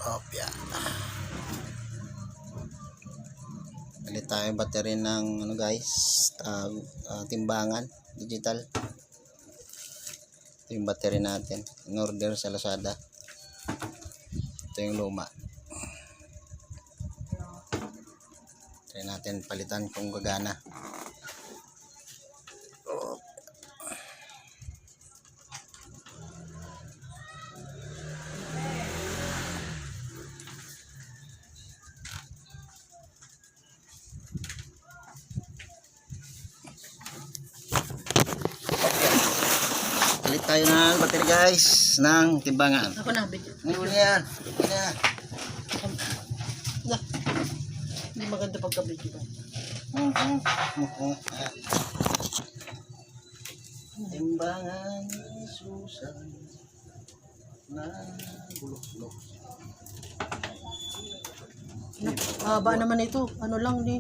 Opya. Palit tayo battery ng ano guys, timbangan digital. Ito yung battery natin, in order sa Lazada. Ito yung luma. Try natin palitan kung gagana. Palit tayo ng battery guys, ng timbangan. Ako na, video. Ano yan? Hindi maganda pagka-video ba? Timbangan Susan na bulok-bulok. Haba naman ito. Ano lang ni?